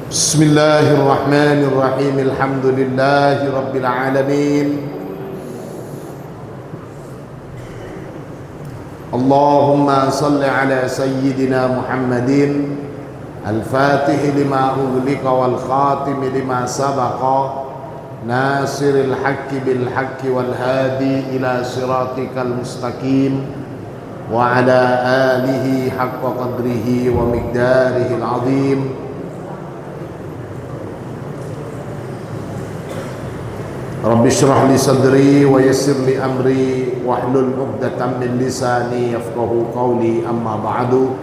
Bismillahirrahmanirrahim. Alhamdulillahi rabbil alamin. Allahumma salli ala sayyidina Muhammadin al-fatih lima ughliqa wal khatim lima sabaqa nasiril haqqi bil haqqi wal hadi ila siratikal mustaqim wa ala alihi haqqa qadrihi wa miqdarihi al-azim. Rabbi syrah li sadri wa yassir li amri wahlul 'uqdatam min lisani yafqahu qawli, amma ba'du.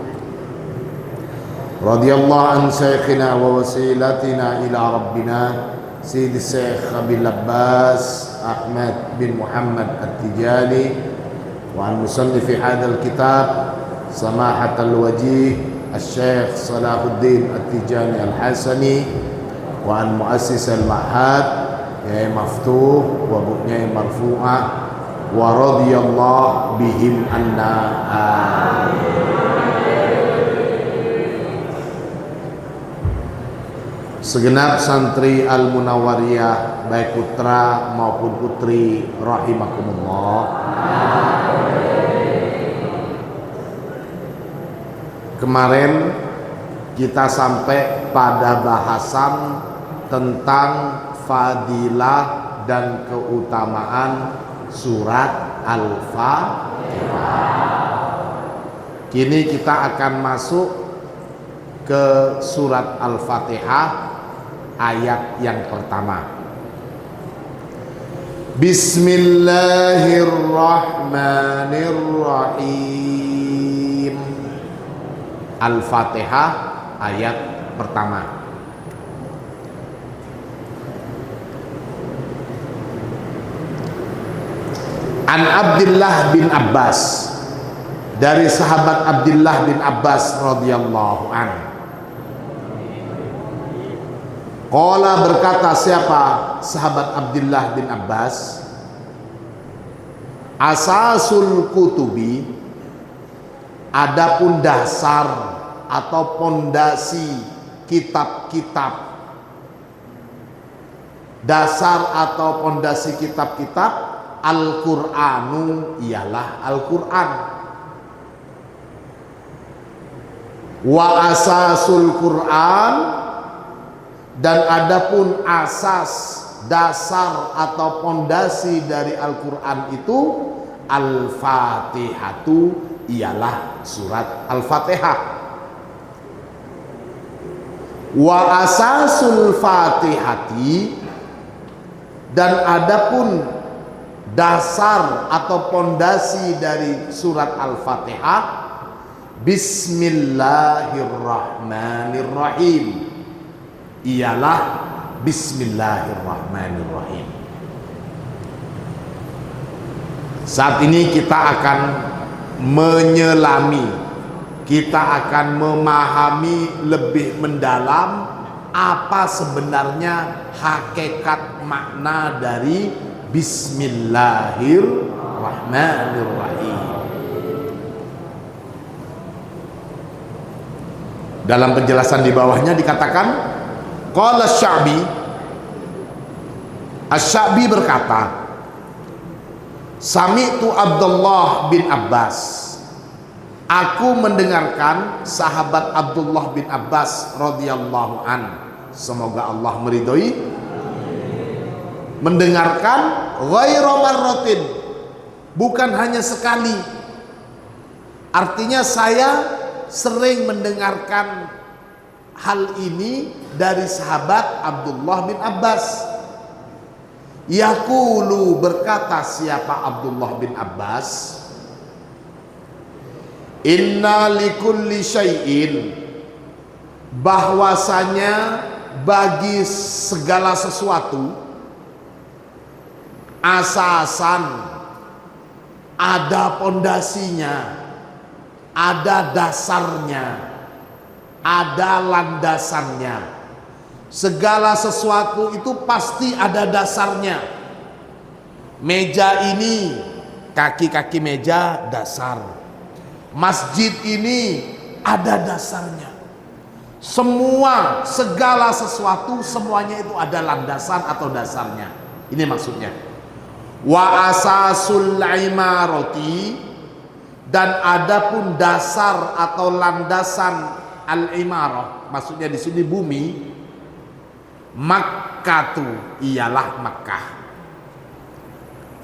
Radhiyallahu an syekhina wa wasilatina ila rabbina Sayyidi Syekh Abil Abbas Ahmad bin Muhammad At-Tijani wa an musannifi hadzal kitab samahatal wajih Asy-Syaikh Salahuddin At-Tijani Al-Hasani wa an muassis al-ma'had Yai Maftuh wa Bu'nyai Marfu'ah wa radhiyallahu bihim anna. Segenap santri Al-Munawwariyah baik putra maupun putri rahimakumullah. Kemarin kita sampai pada bahasan tentang fadilah dan keutamaan surat Al-Fatihah. Kini kita akan masuk ke surat Al-Fatihah ayat yang pertama. Bismillahirrahmanirrahim. Al-Fatihah ayat pertama. An Abdullah bin Abbas, dari sahabat Abdullah bin Abbas radhiyallahu an. Qala, berkata siapa sahabat Abdullah bin Abbas, asasul kutubi, adapun dasar atau pondasi kitab-kitab, dasar atau pondasi kitab-kitab Al-Qur'anu ialah Al-Qur'an. Wa asasul Qur'an, dan adapun asas, dasar atau pondasi dari Al-Qur'an itu Al-Fatihatu, ialah surat Al-Fatihah. Wa asasul Fatihati, dan adapun dasar atau pondasi dari surat Al-Fatihah Bismillahirrahmanirrahim, ialah Bismillahirrahmanirrahim. Saat ini kita akan menyelami, kita akan memahami lebih mendalam apa sebenarnya hakikat makna dari Bismillahirrahmanirrahim. Dalam penjelasan di bawahnya dikatakan, qala Asy-Sya'bi, Asy-Sya'bi berkata, sami'tu Abdullah bin Abbas, aku mendengarkan sahabat Abdullah bin Abbas radhiyallahu an, semoga Allah meridhoi, mendengarkan ghairu marratin, bukan hanya sekali. Artinya saya sering mendengarkan hal ini dari sahabat Abdullah bin Abbas. Yaqulu, berkata siapa Abdullah bin Abbas, inna likulli syai'in, bahwasanya bagi segala sesuatu, asasan, ada pondasinya, ada dasarnya, ada landasannya. Segala sesuatu itu pasti ada dasarnya. Meja ini, kaki-kaki meja dasar. Masjid ini ada dasarnya. Semua, segala sesuatu, semuanya itu ada landasan atau dasarnya. Ini maksudnya. Wa asasul imarati, dan adapun dasar atau landasan al-imarah, maksudnya di sini bumi, Makkatu, ialah Makkah.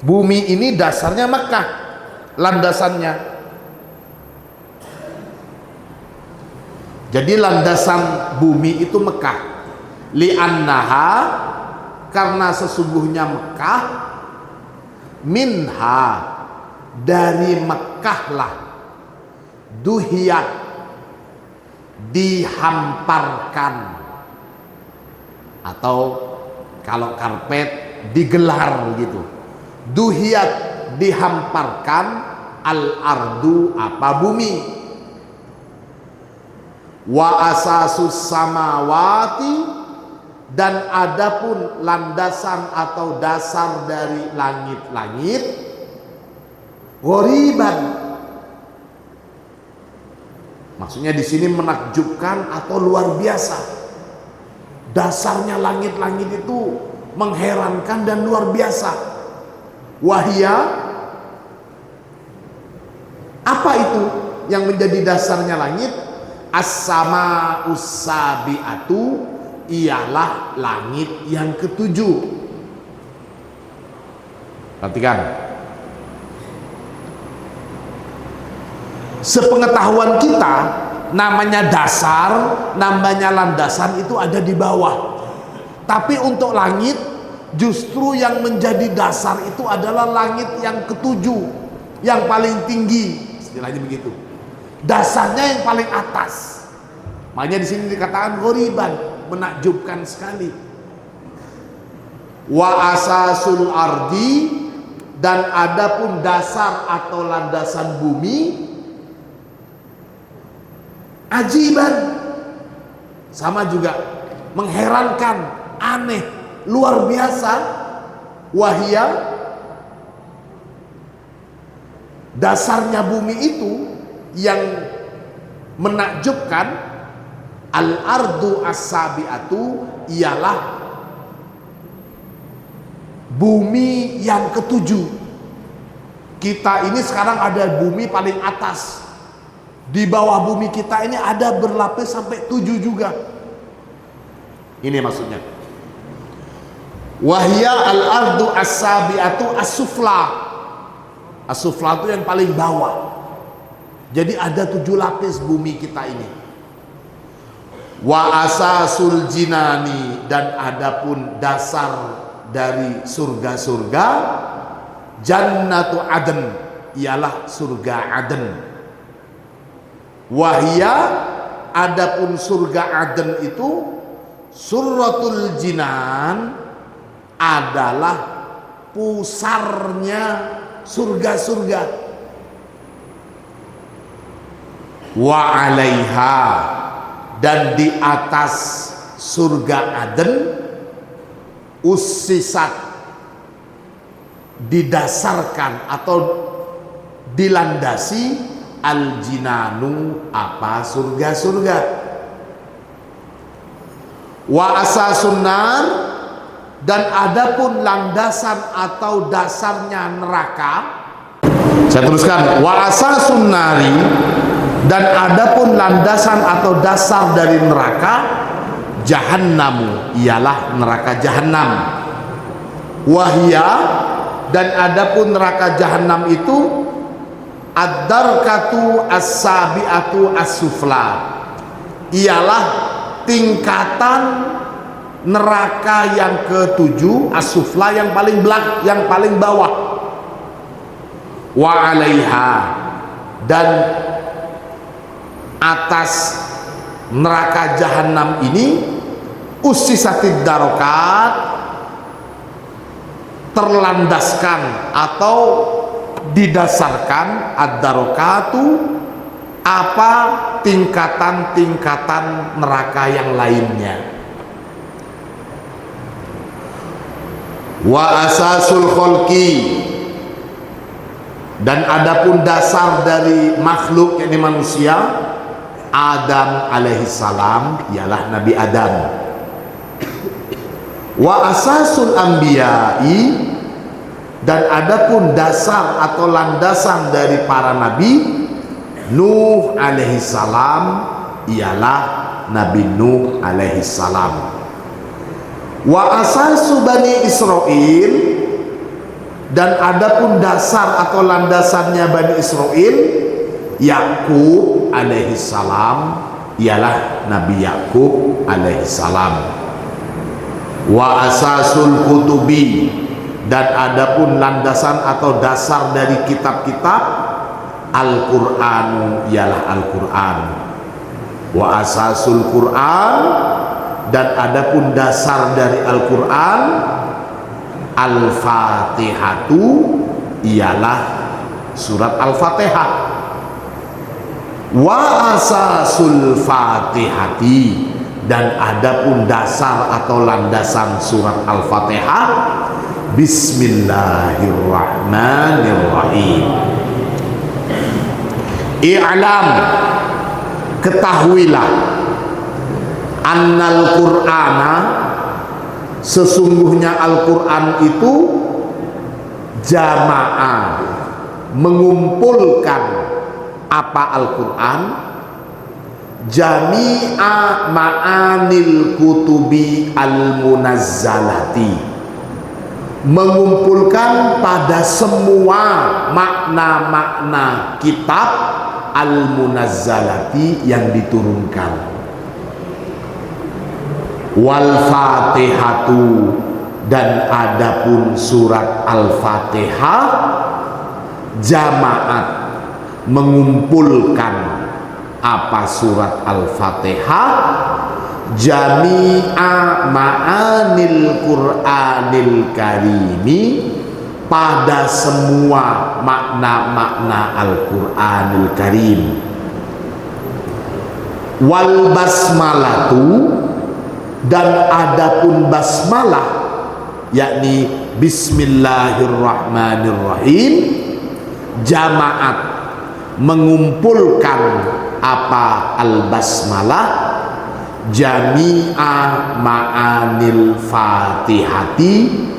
Bumi ini dasarnya Makkah, landasannya. Jadi landasan bumi itu Mekah. Li'annaha, karena sesungguhnya Mekah, minha, dari Mekkahlah, duhiyat, dihamparkan, atau kalau karpet digelar gitu. Duhiyat, dihamparkan, al-ardu, apa, bumi. Wa asasus samawati, dan adapun landasan atau dasar dari langit-langit, ghoriban, maksudnya di sini menakjubkan atau luar biasa. Dasarnya langit-langit itu mengherankan dan luar biasa. Wahia, apa itu yang menjadi dasarnya langit? As-sama'us sabi'atu, ialah langit yang ketujuh. Perhatikan. Sepengetahuan kita, namanya dasar, namanya landasan itu ada di bawah. Tapi untuk langit, justru yang menjadi dasar itu adalah langit yang ketujuh, yang paling tinggi, istilahnya begitu. Dasarnya yang paling atas. Makanya di sini dikatakan ghoriban, menakjubkan sekali. Wa asasul ardi, dan adapun dasar atau landasan bumi, ajiban, sama juga mengherankan, aneh, luar biasa. Wahia, dasarnya bumi itu yang menakjubkan, al-ardu as-sabi'atu, ialah bumi yang ketujuh. Kita ini sekarang ada bumi paling atas. Di bawah bumi kita ini ada berlapis sampai 7 juga. Ini maksudnya. Wahya al-ardu as-sabi'atu as-sufla. As-sufla itu yang paling bawah. Jadi ada 7 lapis bumi kita ini. Wa asasul jinani, dan adapun dasar dari surga-surga, jannatu aden, ialah surga Aden. Wahia, adapun surga Aden itu, surratul jinan, adalah pusarnya surga-surga. Wa alaiha, dan di atas surga Aden, ussisat, didasarkan atau dilandasi, al-jinanu, apa, surga-surga. Wa asasun nar, dan adapun landasan atau dasarnya neraka. Saya teruskan. Wa asasun nari, dan adapun landasan atau dasar dari neraka, jahannamu, ialah neraka jahanam. Wahia, dan adapun neraka jahanam itu, ad-darkatu as-sabi'atu as-sufla, ialah tingkatan neraka yang ke-7, as-sufla, yang paling belakang, yang paling bawah. Wa alaiha, dan atas neraka jahanam ini, ussisatid darokat, terlandaskan atau didasarkan, ad-darokatu, apa, tingkatan-tingkatan neraka yang lainnya. Wa asasul kholqi, dan adapun dasar dari makhluk, yakni manusia, Adam alaihi salam ialah Nabi Adam. Wa asasul anbiya'i, dan adapun dasar atau landasan dari para nabi, Nuh alaihi salam ialah Nabi Nuh alaihi salam. Wa asasu bani Israil, dan adapun dasar atau landasannya Bani Israil, Yakub alaihi salam ialah Nabi Yakub alaihi salam. Wa asasul kutubi, dan adapun landasan atau dasar dari kitab-kitab, Al-Qur'an ialah Al-Qur'an. Wa asasul Qur'an, dan adapun dasar dari Al-Qur'an, Al-Fatihatu ialah surat Al-Fatihah. Wa asasul Fatihati, dan adapun dasar atau landasan surat Al-Fatihah, Bismillahirrahmanirrahim. I'lam, ketahuilah, annal Qur'ana, sesungguhnya Al-Quran itu jama'ah, mengumpulkan apa Al-Quran, jami'a ma'anil kutubi al-munazzalati, mengumpulkan pada semua makna-makna kitab al-munazzalati yang diturunkan. Wal Fatihatu, dan adapun surat Al-Fatihah jamaat, mengumpulkan apa surat Al-Fatihah, jami'a ma'anil Qur'anil Karimi, pada semua makna-makna Al-Qur'anil Karim. Wal basmalatu, dan adapun basmalah, yakni Bismillahirrahmanirrahim, jamaat, mengumpulkan apa al-basmalah, jami'a ma'anil fatihati,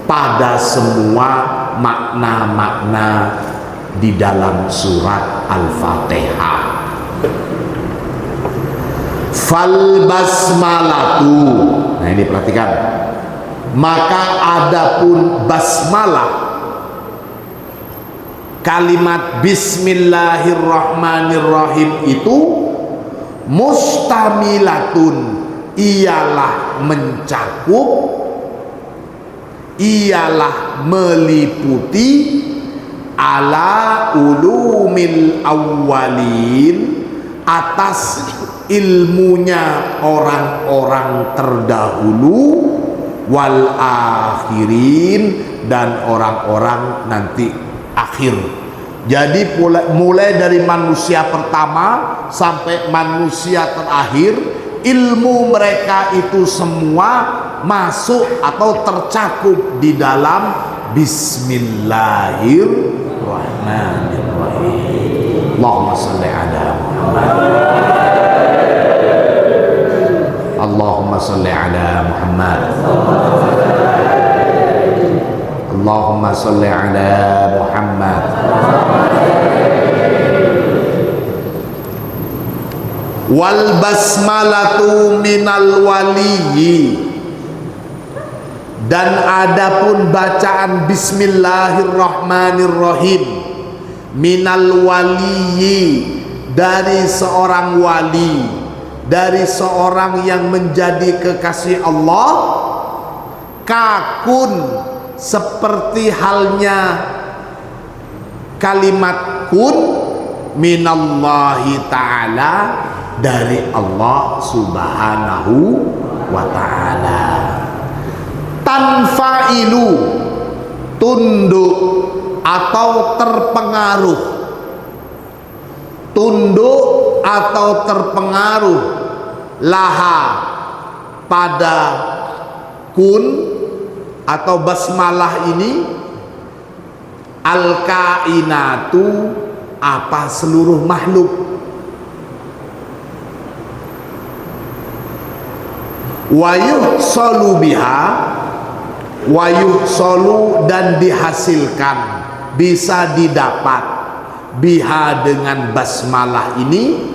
pada semua makna-makna di dalam surat Al-Fatihah. Fal basmalatu, nah ini perhatikan, maka adapun basmalah, kalimat Bismillahirrahmanirrahim itu mustamilatun, ialah mencakup, ialah meliputi, ala ulumil awwalin, atas ilmunya orang-orang terdahulu, wal akhirin, dan orang-orang nanti akhir. Jadi mulai dari manusia pertama sampai manusia terakhir, ilmu mereka itu semua masuk atau tercakup di dalam Bismillahirrahmanirrahim. Allahumma salli ala Muhammad. Allahumma salli ala Muhammad. Allahumma salli ala Muhammad. Wal basmalatu minal waliyyi, dan adapun bacaan Bismillahirrahmanirrahim, minal waliyyi, dari seorang wali, dari seorang yang menjadi kekasih Allah, kakun, seperti halnya kalimat kun, minallahi ta'ala, dari Allah subhanahu wa ta'ala. Tanfailu, tunduk atau terpengaruh, tunduk atau terpengaruh, laha, pada kun atau basmalah ini, al-kainatu, apa seluruh makhluk. wa yuhsalu biha, wa yuhsalu dan dihasilkan, bisa didapat biha dengan basmalah ini,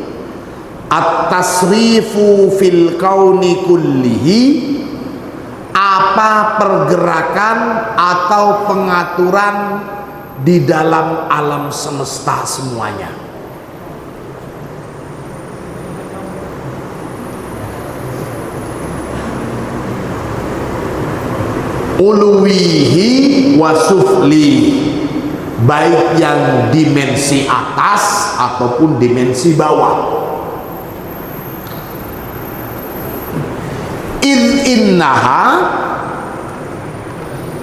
at-tasrifu fil kauni kullihi, apa pergerakan atau pengaturan di dalam alam semesta semuanya. Uluwihi wa sufli, baik yang dimensi atas ataupun dimensi bawah. Innaha,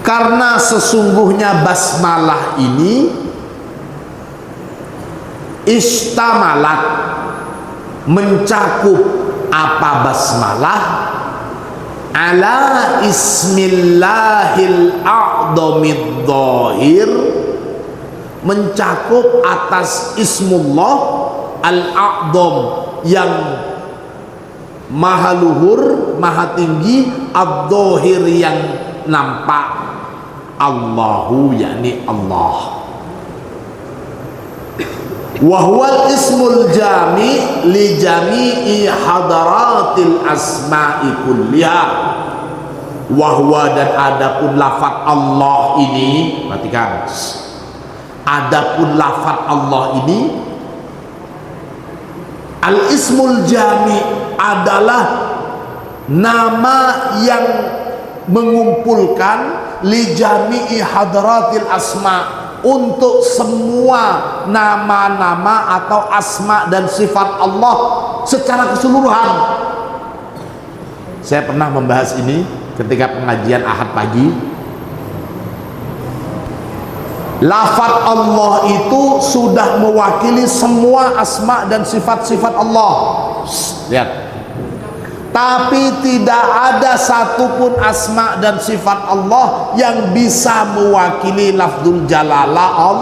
karena sesungguhnya basmalah ini istamalat, mencakup apa basmalah, ala ismillahil a'dhamid dhahir, mencakup atas ismullah al-a'dham yang maha luhur, maha tinggi, ad-dhahir yang nampak, Allahu, yakni Allah. Wa huwa ismul jami' li jami'i hadaratil asma'i kulliha. Wa huwa, dan adapun lafaz Allah ini, perhatikan, adapun lafaz Allah ini, al-ismul jami' adalah nama yang mengumpulkan li jami'i hadratil asma', untuk semua nama-nama atau asma dan sifat Allah secara keseluruhan. Saya pernah membahas ini ketika pengajian Ahad pagi. Lafaz Allah itu sudah mewakili semua asma dan sifat-sifat Allah. Lihat. Tapi tidak ada satupun asma dan sifat Allah yang bisa mewakili lafzul jalalah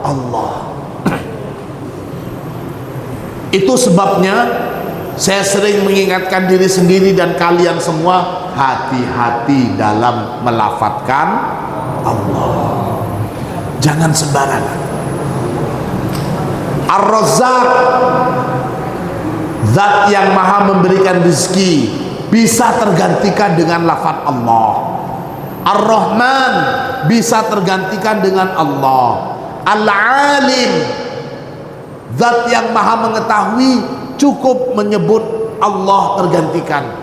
Allah. Itu sebabnya saya sering mengingatkan diri sendiri dan kalian semua, hati-hati dalam melafadzkan Allah. Jangan sembarangan. Ar-Razzaq, zat yang maha memberikan rezeki, bisa tergantikan dengan lafaz Allah. Ar-Rahman bisa tergantikan dengan Allah. Al-Alim, zat yang maha mengetahui, cukup menyebut Allah tergantikan.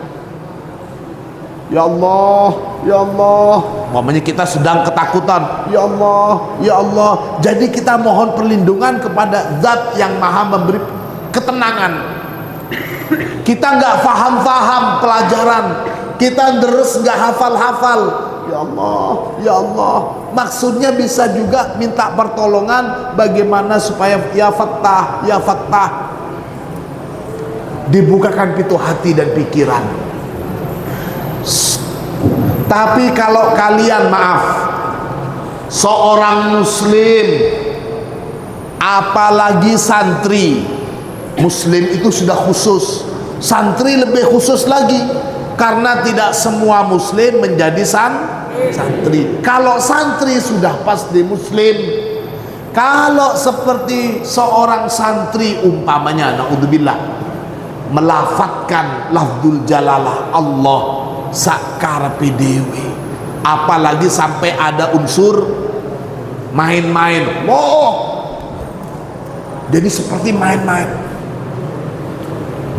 Ya Allah, ya Allah. Umpamanya kita sedang ketakutan, ya Allah, ya Allah. Jadi kita mohon perlindungan kepada zat yang maha memberi ketenangan. Kita nggak faham-faham pelajaran, kita terus nggak hafal-hafal, ya Allah, ya Allah. Maksudnya bisa juga minta pertolongan bagaimana supaya ya Fattah, ya Fattah, dibukakan pintu hati dan pikiran. Tapi kalau kalian, maaf, seorang muslim, apalagi santri, muslim itu sudah khusus, santri lebih khusus lagi, karena tidak semua muslim menjadi santri. Kalau santri sudah pasti muslim. Kalau seperti seorang santri umpamanya, naudzubillah, melafatkan lafzul jalalah Allah sakarepe dhewe, apalagi sampai ada unsur main-main, jadi seperti main-main.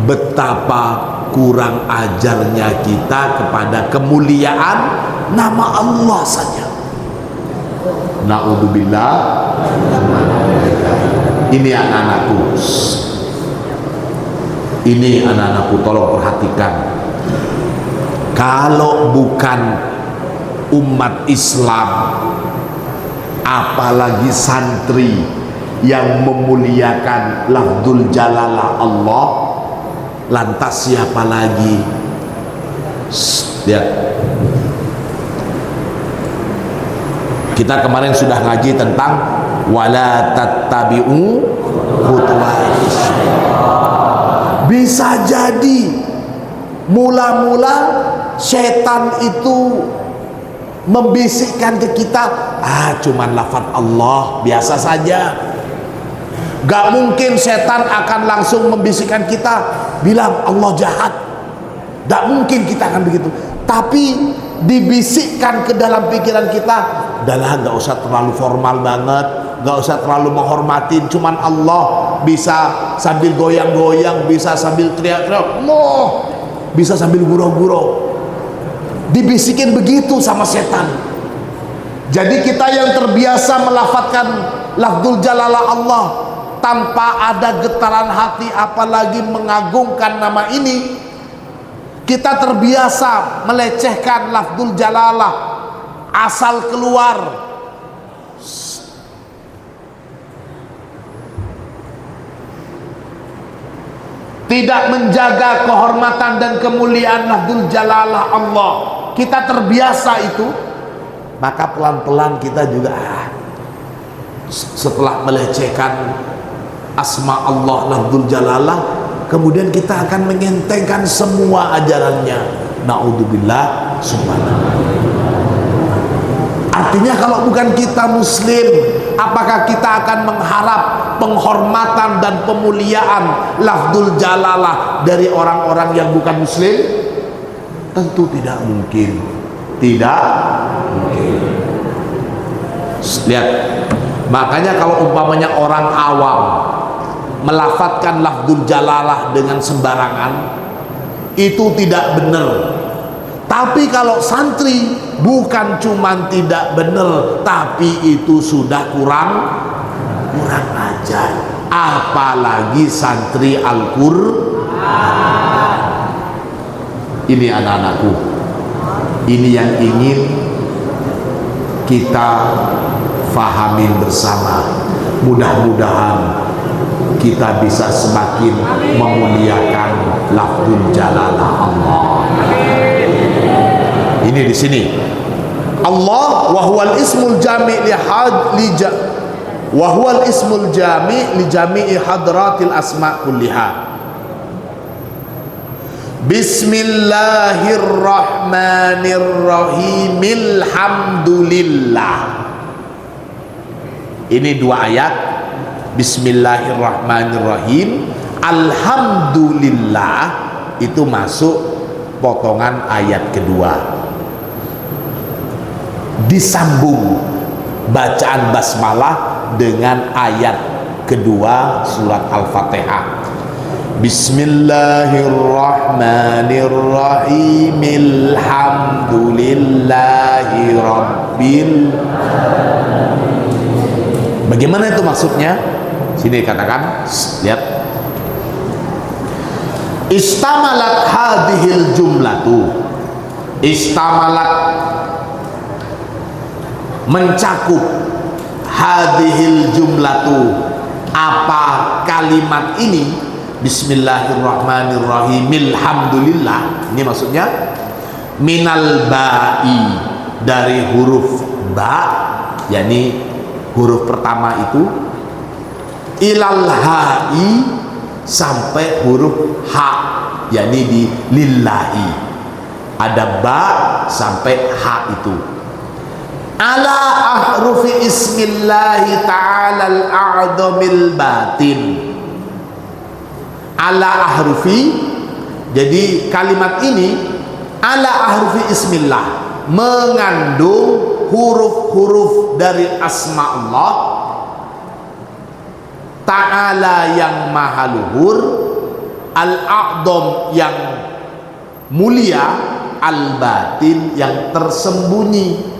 Betapa kurang ajarnya kita kepada kemuliaan nama Allah saja. Naudzubillah. Ini anak-anakku, ini anak-anakku, tolong perhatikan. Kalau bukan umat Islam, apalagi santri yang memuliakan lafzul jalalah Allah, lantas siapa lagi? Lihat, kita kemarin sudah ngaji tentang wala tattabi'u khutuwat. Bisa jadi Mula-mula setan itu membisikkan ke kita, cuman lafaz Allah biasa saja. Gak mungkin setan akan langsung membisikkan kita bilang Allah jahat. Gak mungkin kita akan begitu. Tapi dibisikkan ke dalam pikiran kita, udahlah gak usah terlalu formal banget, gak usah terlalu menghormatin, cuman Allah. Bisa sambil goyang-goyang, bisa sambil teriak-teriak, bisa sambil gurau-gurau. Dibisikin begitu sama setan. Jadi kita yang terbiasa melafadzkan lafzul jalalah Allah tanpa ada getaran hati, apalagi mengagungkan nama ini, kita terbiasa melecehkan lafzul jalalah asal keluar. Tidak menjaga kehormatan dan kemuliaan lafzul jalalah Allah. Kita terbiasa itu, maka pelan-pelan kita juga setelah melecehkan asma Allah lafzul jalalah, kemudian kita akan mengentengkan semua ajarannya. Naudzubillah, subhanallah. Artinya kalau bukan kita muslim, apakah kita akan mengharap penghormatan dan pemuliaan lafzul jalalah dari orang-orang yang bukan muslim? Tentu tidak mungkin. Tidak mungkin. Lihat, makanya kalau umpamanya orang awam melafadzkan lafzul jalalah dengan sembarangan, itu tidak benar. Tapi kalau santri, bukan cuma tidak benar, tapi itu sudah kurang ajar. Apalagi santri Al-Qur'an. Ini anak-anakku, ini yang ingin kita fahamin bersama. Mudah-mudahan kita bisa semakin memuliakan lafzul jalalah Allah. Ini di sini Allah wa huwal ismul jami' wa huwal ismul jami' li jami'i hadratil asma' kulliha. Bismillahirrahmanirrahim. Alhamdulillah. Ini dua ayat. Bismillahirrahmanirrahim. Alhamdulillah itu masuk potongan ayat kedua. Disambung bacaan basmalah dengan ayat kedua surat Al-Fatihah. Bismillahirrahmanirrahim. Alhamdulillahi rabbil. Bagaimana itu maksudnya? Sini katakan, lihat. Istamalat hadhil jumlatu. Istamalat mencakup, hadhil jumlatu apa kalimat ini. Bismillahirrahmanirrahim. Alhamdulillah. Ini maksudnya minal ba'i, dari huruf ba, yakni huruf pertama itu, ilal ha'i, sampai huruf ha, yakni di lillahi. Ada ba sampai ha itu. Ala ahrufi ismillahi ta'ala al-a'zamil batin. Ala ahrufi, jadi kalimat ini ala ahrufi ismillah, mengandung huruf-huruf dari asma Allah ta'ala yang maha luhur, al-a'zam yang mulia, al-batin yang tersembunyi.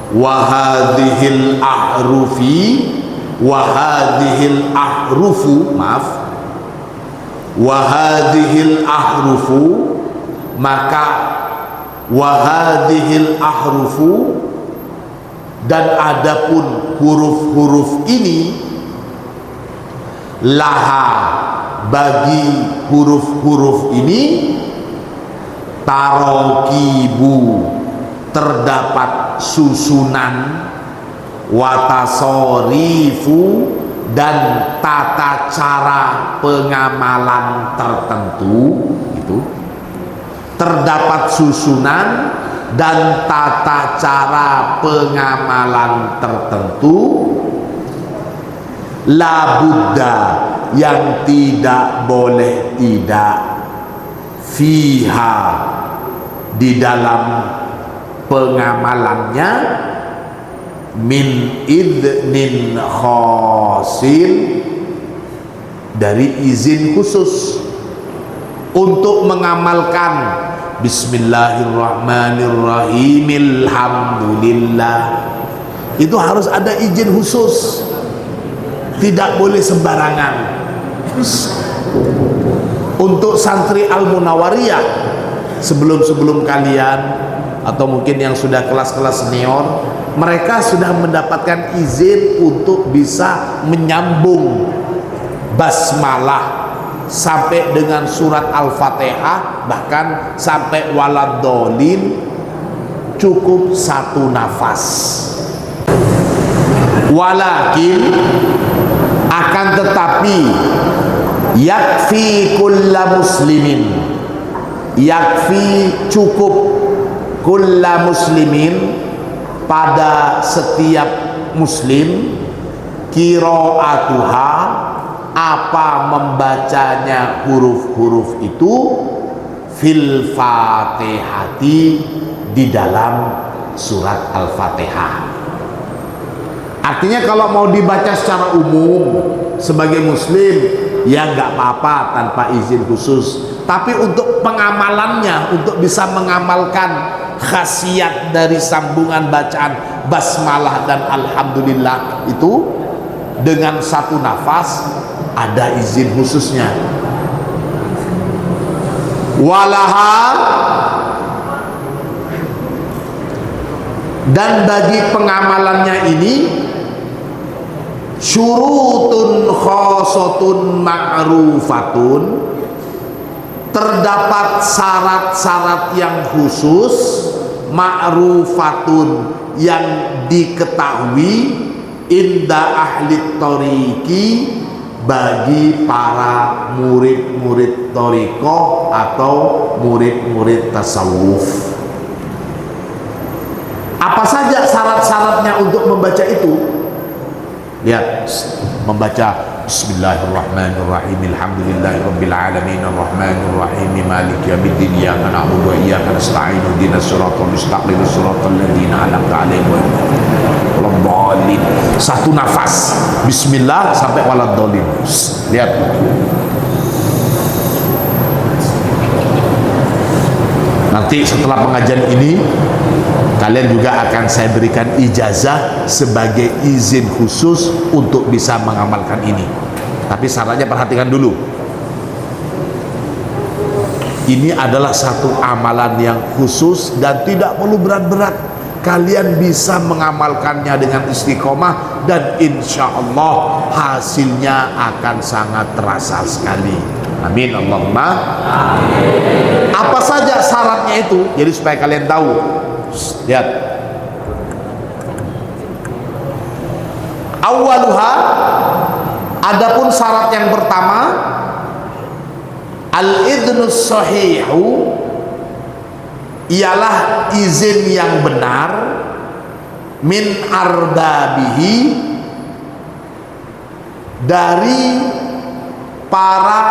Wa hadhil ahrufi, wa hadhil ahrufu, maaf, wa hadhil ahrufu, maka wa hadhil ahrufu, dan adapun huruf-huruf ini, laha, bagi huruf-huruf ini, tarokibu, terdapat susunan, watasorifu, dan tata cara pengamalan tertentu itu, terdapat susunan dan tata cara pengamalan tertentu, la buddha, yang tidak boleh tidak, fiha, di dalam pengamalannya, min idnin khasil, dari izin khusus untuk mengamalkan bismillahirrahmanirrahim, alhamdulillah, itu harus ada izin khusus, tidak boleh sembarangan. Untuk santri Al-Munawariyah, sebelum kalian atau mungkin yang sudah kelas-kelas senior, mereka sudah mendapatkan izin untuk bisa menyambung basmalah sampai dengan surat Al-Fatihah, bahkan sampai waladhdallin, cukup satu nafas. Walakin, akan tetapi, yakfi kulla muslimin, yakfi, cukup, kulla muslimin, pada setiap muslim, qiraatuha, apa membacanya huruf-huruf itu, fil fatihati, di dalam surat Al-Fatihah. Artinya kalau mau dibaca secara umum sebagai muslim, ya nggak apa-apa tanpa izin khusus. Tapi untuk pengamalannya, untuk bisa mengamalkan khasiat dari sambungan bacaan basmalah dan alhamdulillah itu dengan satu nafas, ada izin khususnya. Walaha, dan bagi pengamalannya ini, syurutun khosotun ma'rufatun, terdapat syarat-syarat yang khusus, ma'rufatun, yang diketahui, inda ahli toriki, bagi para murid-murid torikoh atau murid-murid tasawuf. Apa saja syarat-syaratnya untuk membaca itu? Lihat, membaca bismillahirrahmanirrahim, alhamdulillahirabbil alamin, arrahmanirrahim, maliki yaumiddin, iyyaka na'budu wa iyyaka nasta'in, ihdinas siratal mustaqim, siratal ladzina an'amta 'alaihim ghairil maghdubi. Satu nafas bismillah sampai waladhdallin. Lihat, nanti setelah pengajian ini kalian juga akan saya berikan ijazah sebagai izin khusus untuk bisa mengamalkan ini. Tapi syaratnya perhatikan dulu. Ini adalah satu amalan yang khusus dan tidak perlu berat-berat. Kalian bisa mengamalkannya dengan istiqomah dan insya Allah hasilnya akan sangat terasa sekali. Amin Allahumma amin. Apa saja syaratnya itu? Jadi supaya kalian tahu. Lihat, awaluha, adapun syarat yang pertama, al-idnus sahihu, ialah izin yang benar, min arbabihi, dari para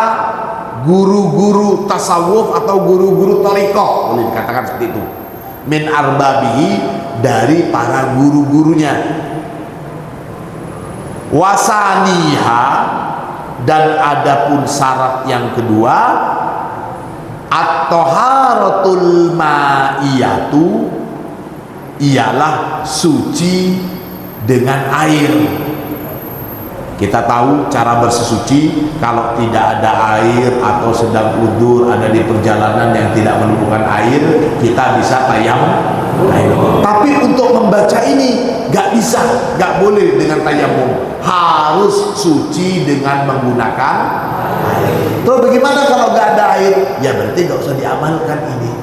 guru-guru tasawuf atau guru-guru thariqah, boleh dikatakan seperti itu. Min arbabihi, dari para guru-gurunya. Wasaniha, dan adapun syarat yang kedua, at-taharatul ma'iyatu, ialah suci dengan air. Kita tahu cara bersesuci, kalau tidak ada air atau sedang udzur, ada di perjalanan yang tidak menemukan air, kita bisa tayamum. Tapi untuk membaca ini gak bisa, gak boleh dengan tayamum, harus suci dengan menggunakan air. Terus bagaimana kalau gak ada air? Ya berarti gak usah diamalkan ini.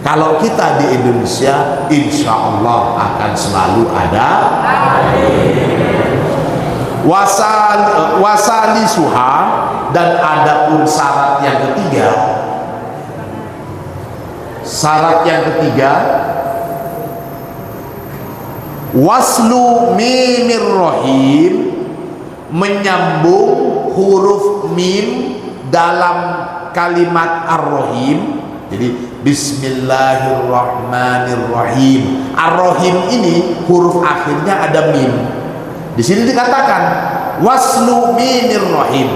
Kalau kita di Indonesia, insya Allah akan selalu ada air. Wasali suha, dan adapun syarat yang ketiga, waslu mimir rohim, menyambung huruf mim dalam kalimat ar-rohim. Jadi bismillahirrahmanirrahim, ar-rohim ini huruf akhirnya ada mim. Di sini dikatakan waslu mimir rohim,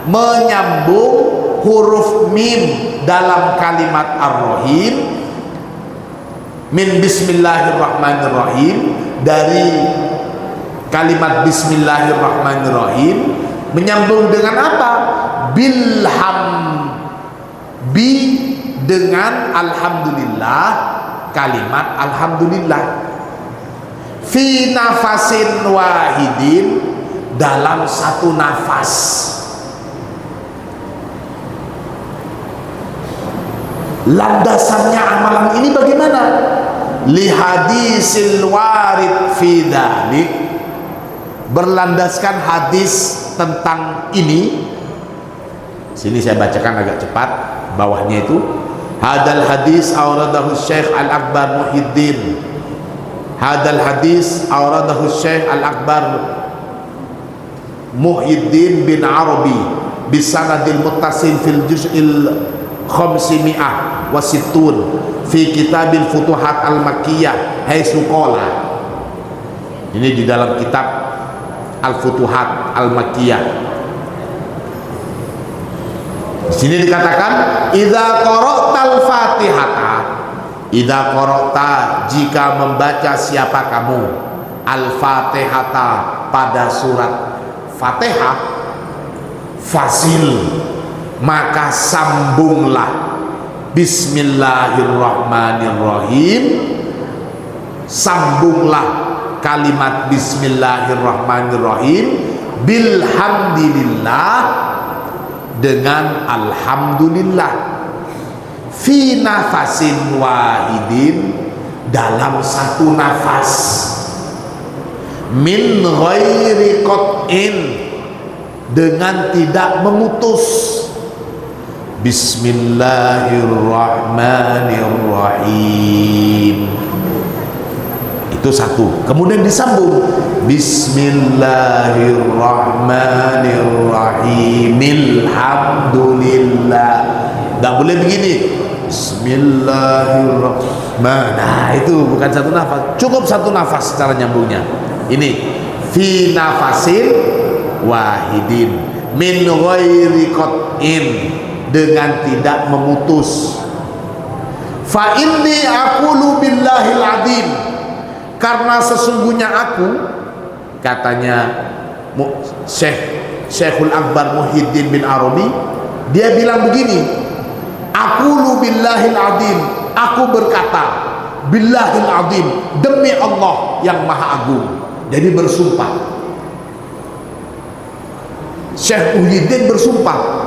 menyambung huruf mim dalam kalimat ar-rohim, min bismillahirrahmanirrahim, dari kalimat bismillahirrahmanirrahim, menyambung dengan apa? Bilham, bi dengan alhamdulillah, kalimat alhamdulillah, fi nafasin wahidin, dalam satu nafas. Landasannya amalan ini bagaimana? Li hadisil warid fi dzalik, berlandaskan hadis tentang ini. Sini saya bacakan agak cepat, bawahnya itu hadal hadis awradahu Syekh Al-Akbar Muhyiddin, hadal hadis awradahu Syekh Al-Akbar Muhyiddin bin Arabi bisanadil muttasil fil juz'il khamsimi'ah wa sittun fi kitabil futuhat al-makkiyah haitsu qala. Ini di dalam kitab al-futuhat al-makkiyah. Di sini dikatakan idza qara'tal fatihata, idza qara'ta, jika membaca siapa kamu, al-fatihata, pada surat Fatihah, fasil, maka sambunglah bismillahirrahmanirrahim, sambunglah kalimat bismillahirrahmanirrahim, bilhamdulillah, dengan alhamdulillah, fi nafasin wahidin, dalam satu nafas, min ghairi qat'in, dengan tidak memutus. Bismillahirrahmanirrahim, itu satu. Kemudian disambung bismillahirrahmanirrahim, alhamdulillah. Nggak boleh begini bismillahirrahmanirrahim. Nah, itu bukan satu nafas, cukup satu nafas cara nyambungnya. Ini fi nafasin wahidin, min ghairi qat'in, dengan tidak memutus. Fa inni aqulu billahil azim, karena sesungguhnya aku, katanya Syekhul Akbar Muhyiddin bin Arabi, dia bilang begini, aqulu billahil azim, aku berkata billahil azim, demi Allah yang maha agung. Jadi bersumpah, Syekh Muhyiddin bersumpah.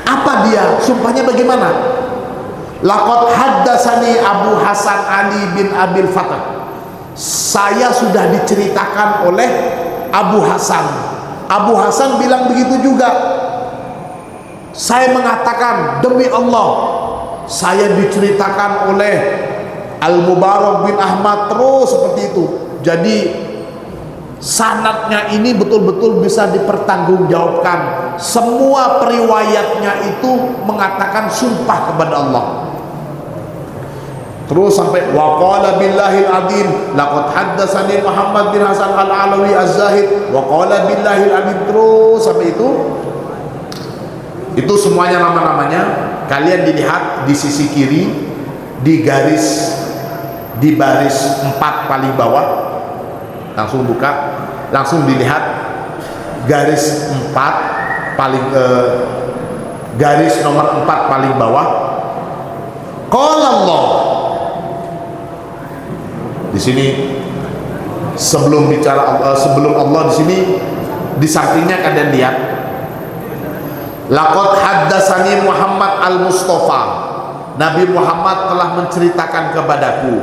Apa dia? Sumpahnya bagaimana? Laqad haddasani Abu Hasan Ali bin Abil Fatah, saya sudah diceritakan oleh Abu Hasan. Abu Hasan bilang begitu juga. Saya mengatakan demi Allah, saya diceritakan oleh Al-Mubarak bin Ahmad, terus seperti itu. Jadi sanadnya ini betul-betul bisa dipertanggungjawabkan. Semua periwayatnya itu mengatakan sumpah kepada Allah. Terus sampai waqala billahil azim laqad haddatsani Muhammad bin Hasan al-Alawi az-Zahid waqala billahil azim, terus sampai itu semuanya nama-namanya. Kalian dilihat di sisi kiri, di baris 4 paling bawah, langsung buka, langsung dilihat garis 4 paling garis nomor 4 paling bawah, qala Allah. Di sini sebelum bicara sebelum Allah, di sini di sampingnya kalian lihat laqad haddatsani Muhammad al-Mustafa, Nabi Muhammad telah menceritakan kepadaku.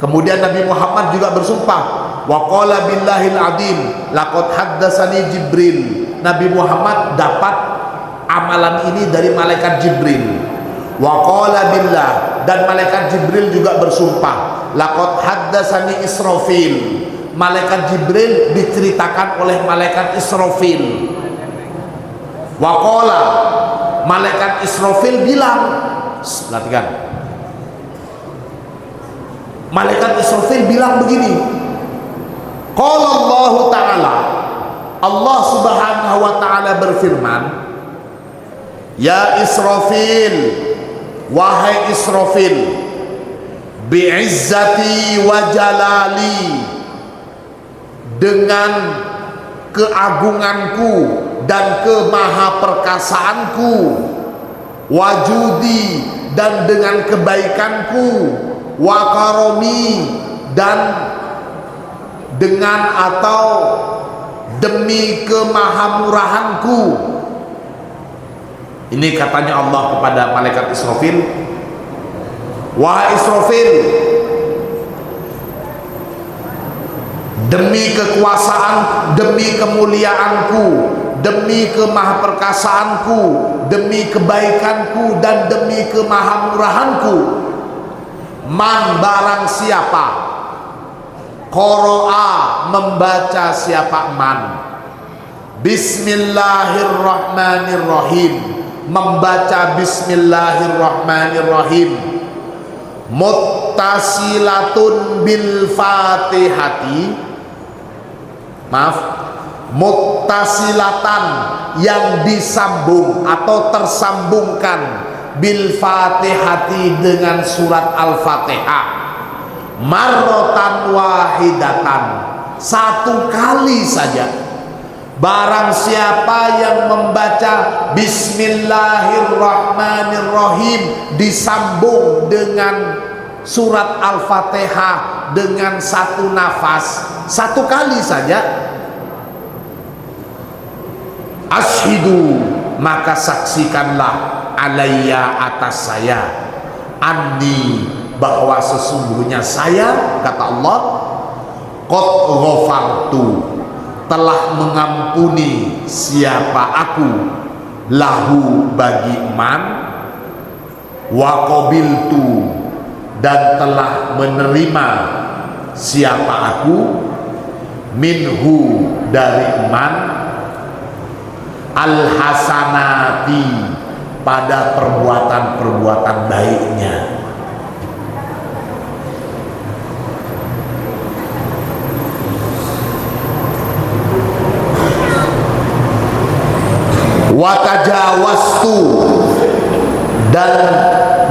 Kemudian Nabi Muhammad juga bersumpah Wa qala billahil azim laqad haddatsani Jibril. Nabi Muhammad dapat amalan ini dari malaikat Jibril. Wa qala billah, dan malaikat Jibril juga bersumpah, laqad haddatsani Israfil. Malaikat Jibril diceritakan oleh malaikat Israfil. Wa qala, malaikat Israfil bilang, perhatikan, malaikat Israfil bilang begini, qala Allah Ta'ala, Allah Subhanahu wa Ta'ala berfirman, ya Israfil, wahai Israfil, bi'izzati wa jalali, dengan keagunganku dan kemahaperkasaanku, wajudi, dan dengan kebaikanku, wa karomi, dan dengan atau demi kemahamurahanku. Ini katanya Allah kepada malaikat Israfil, wahai Israfil, demi kekuasaan, demi kemuliaanku, demi kemahaperkasaanku, demi kebaikanku, dan demi kemahamurahanku, man, barang siapa, qara'a, membaca siapa man, bismillahirrahmanirrahim, membaca bismillahirrahmanirrahim, muttasilatun bil fatihati, maaf, muttasilatan, yang disambung atau tersambungkan, bil fatihati, dengan surat al-fatihah, marrotan wahidatan, satu kali saja. Barang siapa yang membaca bismillahirrahmanirrahim disambung dengan surat al-fatihah dengan satu nafas, satu kali saja, ashidu, maka saksikanlah, alayya, atas saya, anni, bahwa sesungguhnya saya, kata Allah, qad ghafartu, telah mengampuni siapa aku, lahu, bagi man, wa qabiltu, dan telah menerima siapa aku, minhu, dari man, al hasanati, pada perbuatan-perbuatan baiknya. Wa tajawaztu, dan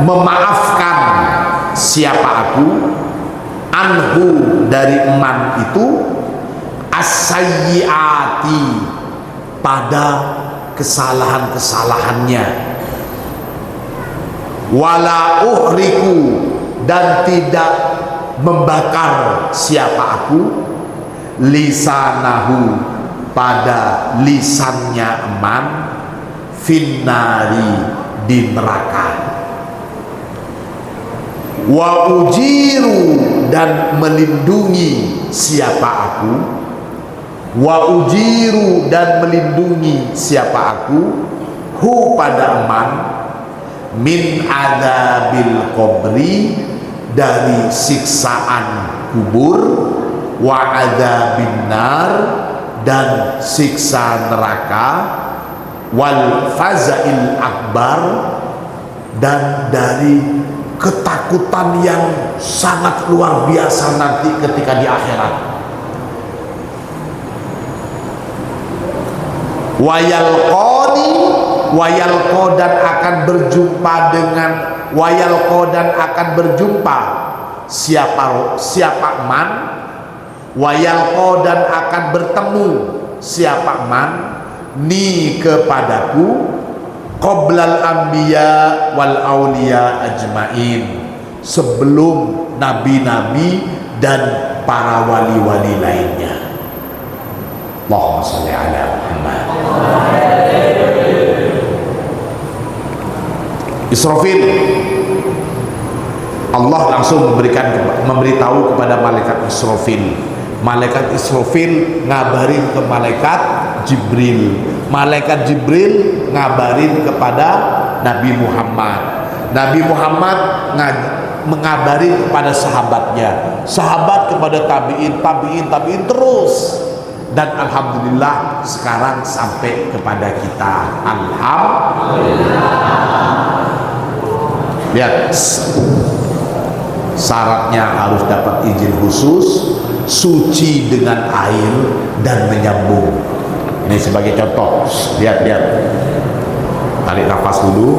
memaafkan siapa aku, anhu, dari man itu, as-sayyiati, pada kesalahan-kesalahannya, wala uhriku, dan tidak membakar siapa aku, lisanahu, pada lisannya man, finnari, di neraka, wa ujiru, dan melindungi siapa aku, wa ujiru, dan melindungi siapa aku, hu, pada man, min adzabil qabri, dari siksaan kubur, wa adzabin nar, dan siksa neraka, wal fazail akbar, dan dari ketakutan yang sangat luar biasa nanti ketika di akhirat. Wayalqani, wayalqa, dan akan berjumpa dengan, wayalqa, dan akan berjumpa siapa man, wayalqa, dan akan bertemu siapa man, ni, kepadaku, qoblal anbiya wal auliya ajmain, sebelum nabi-nabi dan para wali-wali lainnya. Allahumma sholli ala Muhammad. Israfil, Allah langsung memberitahu kepada malaikat Israfil, Malaikat Israfil ngabarin ke malaikat Jibril. Malaikat Jibril ngabarin kepada Nabi Muhammad. Nabi Muhammad mengabarin kepada sahabatnya, sahabat kepada tabiin, tabiin terus. Dan alhamdulillah sekarang sampai kepada kita. Alhamdulillah. Lihat, syaratnya harus dapat izin khusus, suci dengan air dan menyambung. Ini sebagai contoh. Lihat. Tarik nafas dulu.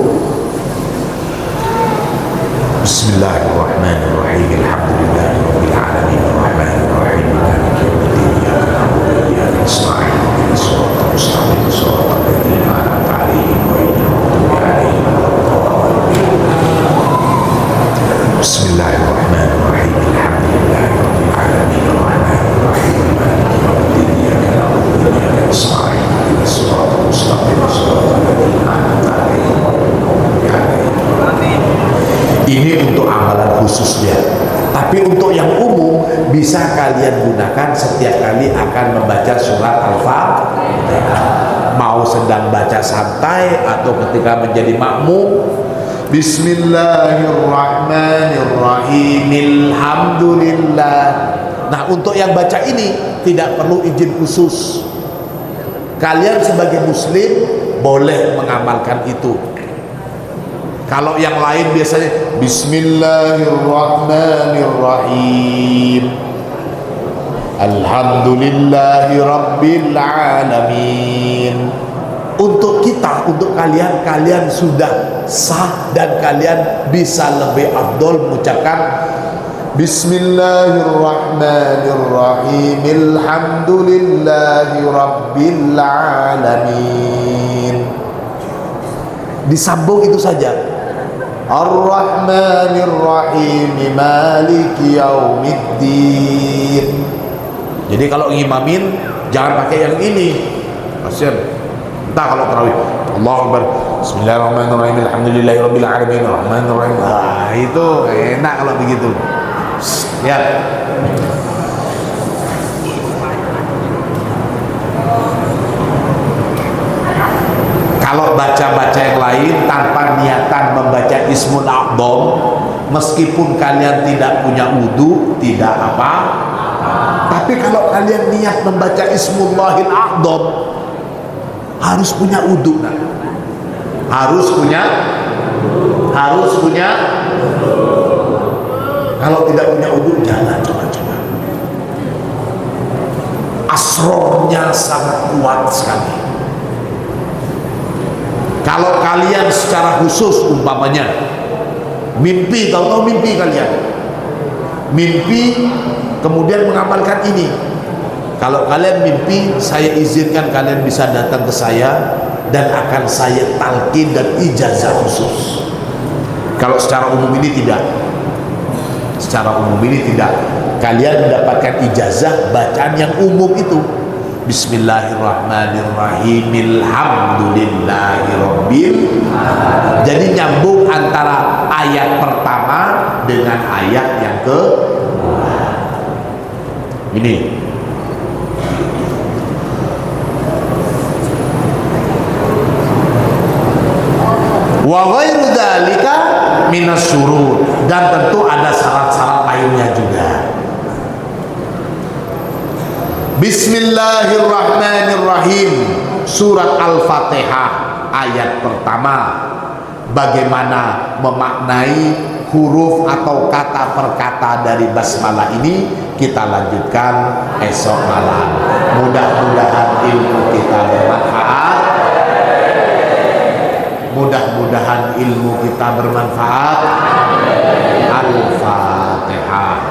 Bismillahirrahmanirrahim. Alhamdulillahirabbil alamin arrahmanir rahim maliki yaumiddin iyyaka na'budu wa iyyaka nasta'in ihdinas siratal mustaqim siratal ladzina an'amta 'alaihim ghairil maghdubi 'alaihim waladdallin. Bismillahirrahmanirrahim. Alhamdulillahirabbil alamin arrahmanir rahim maliki yaumiddin iyyaka na'budu wa iyyaka nasta'in ihdinas siratal mustaqim siratal ladzina an'amta 'alaihim ghairil maghdubi 'alaihim waladdallin. Ini untuk amalan khususnya. Tapi untuk yang umum bisa kalian gunakan setiap kali akan membaca surat Al-Fatihah. Mau sedang baca santai atau ketika menjadi makmum. Bismillahirrahmanirrahim. Alhamdulillah. Nah, untuk yang baca ini tidak perlu izin khusus. Kalian sebagai muslim boleh mengamalkan itu. Kalau yang lain biasanya Bismillahirrahmanirrahim, Alhamdulillahirabbil alamin. Untuk kita, untuk kalian sudah sah dan kalian bisa lebih afdol mengucapkan Bismillahirrahmanirrahim, Alhamdulillahirabbil alamin. Disambung itu saja. Ar-Rahmanir-Rahim Maliki Yaumiddin. Jadi kalau ngimamin jangan pakai yang ini. Kasihan. Entah kalau tarawih Allahu Akbar Bismillahirrahmanirrahim Alhamdulillahirabbil alamin Ar-Rahmanir-Rahim. Ah, itu enak kalau begitu. Ya. Kalau baca-baca yang lain tanpa niatan membaca Ismul A'dham, meskipun kalian tidak punya wudu, tidak apa. Tapi kalau kalian niat membaca Ismullahil A'dham, harus punya wudu. Nah. Harus punya. Kalau tidak punya wudu, jangan coba-coba. Asrornya sangat kuat sekali. Kalau kalian secara khusus umpamanya mimpi, tahu mimpi kalian, mimpi kemudian mengamalkan ini. Kalau kalian mimpi, saya izinkan kalian bisa datang ke saya dan akan saya talqin dan ijazah khusus. Kalau secara umum ini tidak. Secara umum ini tidak. Kalian mendapatkan ijazah bacaan yang umum itu. Bismillahirrahmanirrahim Alhamdulillahirabbil alamin. Jadi nyambung antara ayat pertama dengan ayat yang kedua. Ini wa ghairu dzalika minas syurut, dan tentu ada syarat-syarat lainnya juga. Bismillahirrahmanirrahim. Surat Al-Fatihah ayat pertama. Bagaimana memaknai huruf atau kata per kata dari basmalah ini kita lanjutkan esok malam. Mudah-mudahan ilmu kita bermanfaat. Mudah-mudahan ilmu kita bermanfaat. Al-Fatihah.